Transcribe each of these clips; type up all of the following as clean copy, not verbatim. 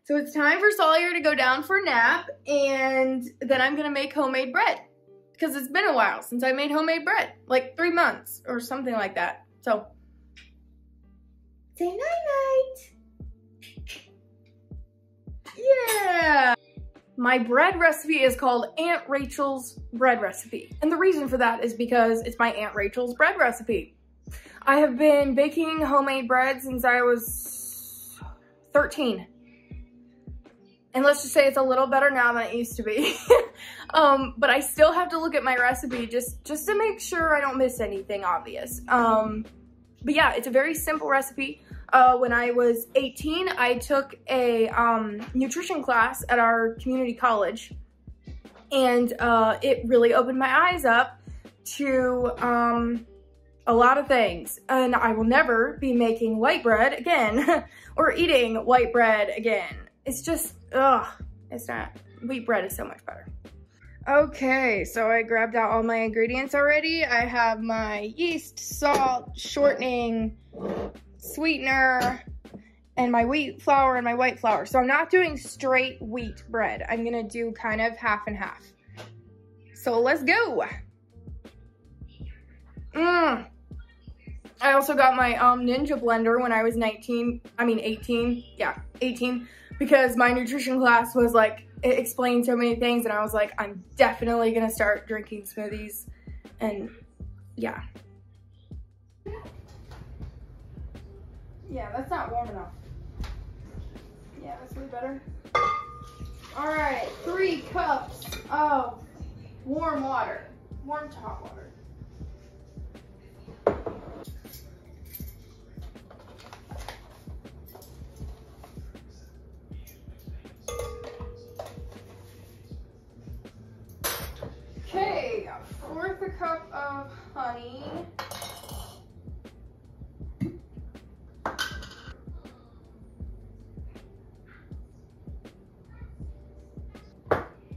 So it's time for Sawyer to go down for a nap, and then I'm gonna make homemade bread. Because it's been a while since I made homemade bread. Like 3 months or something like that. So, say night-night. Yeah! My bread recipe is called Aunt Rachel's bread recipe. And the reason for that is because it's my Aunt Rachel's bread recipe. I have been baking homemade bread since I was 13. And let's just say it's a little better now than it used to be. But I still have to look at my recipe just to make sure I don't miss anything obvious. But yeah, it's a very simple recipe. When I was 18, I took a nutrition class at our community college. And it really opened my eyes up to a lot of things. And I will never be making white bread again or eating white bread again. It's just, ugh, it's not. Wheat bread is so much better. Okay, so I grabbed out all my ingredients already. I have my yeast, salt, shortening, sweetener, and my wheat flour and my white flour. So I'm not doing straight wheat bread. I'm gonna do kind of half and half. So let's go. I also got my Ninja blender when I was 18. Yeah, 18. Because my nutrition class was like, it explained so many things, and I was like, I'm definitely gonna start drinking smoothies, and yeah. Yeah, that's not warm enough. Yeah, that's way better. All right, 3 cups of warm water, warm to hot water. Okay, 1/4 cup of honey.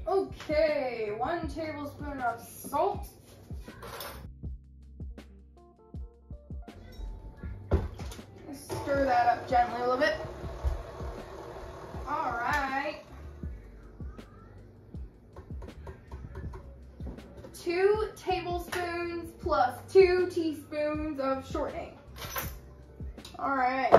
Okay, 1 tablespoon of salt. Stir that up gently a little bit. All right. 2 tablespoons plus 2 teaspoons of shortening. All right.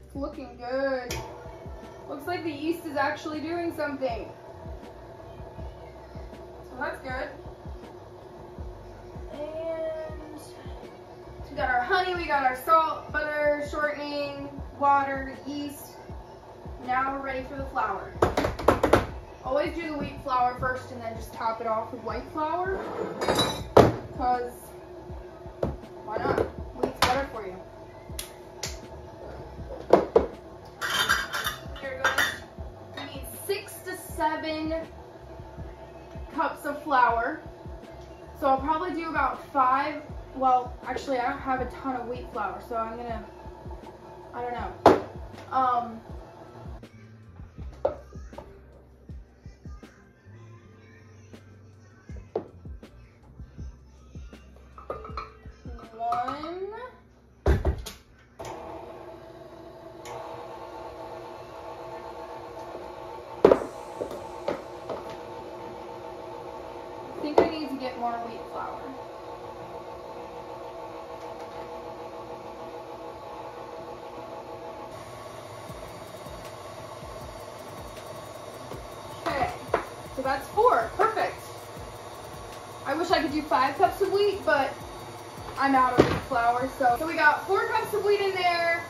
It's looking good. Looks like the yeast is actually doing something. So that's good. And so we got our honey, we got our salt, butter, shortening, water, yeast. Now we're ready for the flour. Always do the wheat flour first and then just top it off with white flour. Because why not? Wheat's better for you. Here it goes. We need 6 to 7 cups of flour. So I'll probably do about 5. Well, actually, I don't have a ton of wheat flour, so I'm gonna, I don't know. I think I need to get more wheat flour. Okay, so that's 4. Perfect. I wish I could do 5 cups of wheat, but I'm out of wheat flour. So we got 4 cups of wheat in there.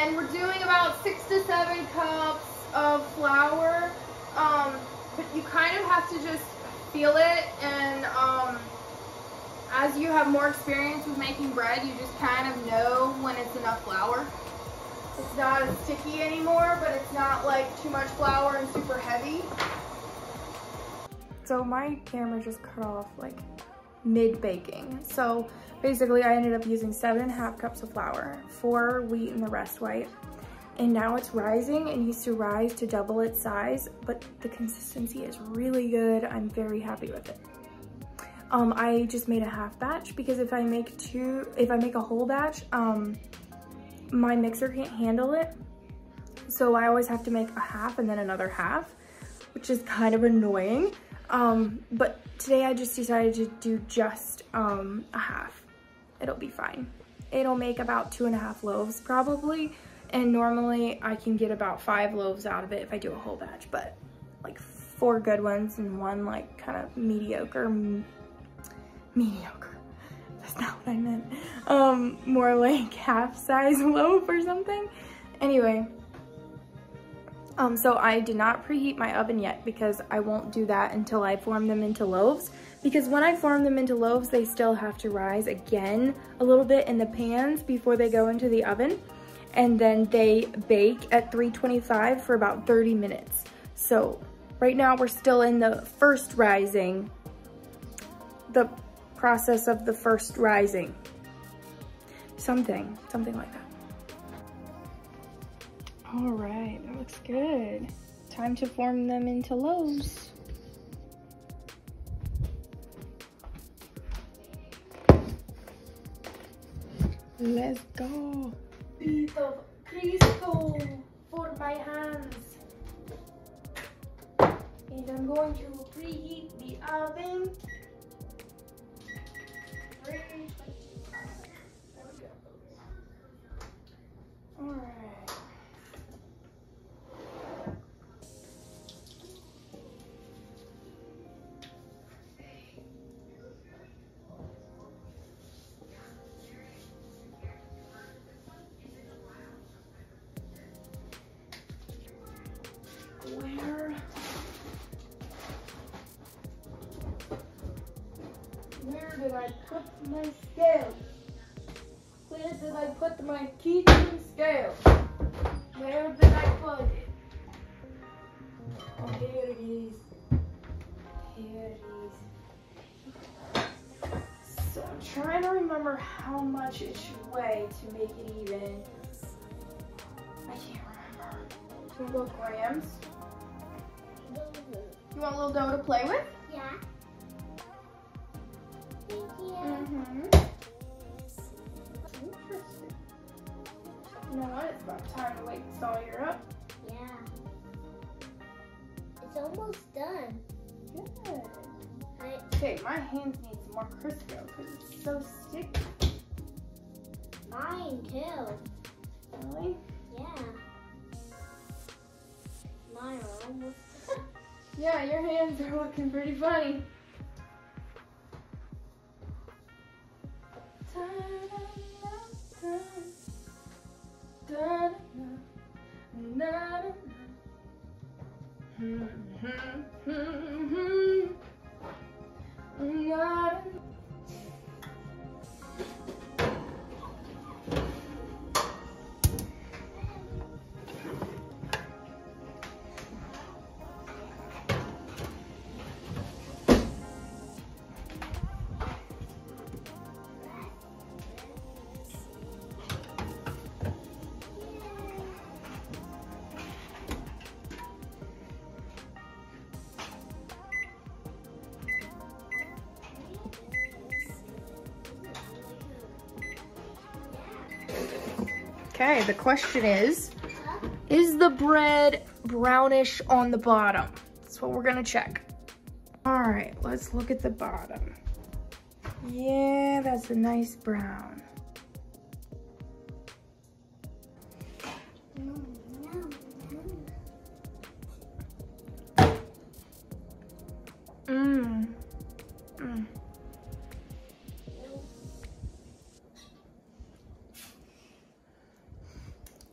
and we're doing about 6 to 7 cups of flour, but you kind of have to just feel it, and as you have more experience with making bread, you just kind of know when it's enough flour. It's not as sticky anymore, but it's not like too much flour and super heavy. So my camera just cut off like mid-baking. So basically I ended up using 7.5 cups of flour, 4 wheat and the rest white. And now it's rising. It needs to rise to double its size, but the consistency is really good. I'm very happy with it. I just made a half batch because if I make a whole batch, my mixer can't handle it. So I always have to make a half and then another half, which is kind of annoying. But today I just decided to do just a half. It'll be fine. It'll make about 2.5 loaves probably. And normally I can get about 5 loaves out of it if I do a whole batch, but like 4 good ones and 1 like kind of mediocre. That's not what I meant. More like half-size loaf or something. Anyway, so I did not preheat my oven yet because I won't do that until I form them into loaves. Because when I form them into loaves, they still have to rise again a little bit in the pans before they go into the oven. And then they bake at 325 for about 30 minutes. So right now we're still in the first rising, the process of the first rising. Something like that. All right, that looks good. Time to form them into loaves. Let's go. Bit of Cristo for my hands. And I'm going to preheat the oven. There we go. All right. Where did I put my scale? Where did I put my kitchen scale? Where did I put it? Oh, here it is. Here it is. So I'm trying to remember how much it should weigh to make it even. I can't remember. Can we go grams? You want a little dough to play with? Yeah. Thank you. Interesting. You know what? It's about time to wake Sawyer up. Yeah. It's almost done. Good. Okay, my hands need some more Crisco because it's so sticky. Mine too. Really? Yeah. Mine are almost done. Yeah, your hands are looking pretty funny. Okay, the question is the bread brownish on the bottom? That's what we're gonna check. All right, let's look at the bottom. Yeah, that's a nice brown.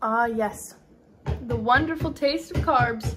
Ah, yes. The wonderful taste of carbs.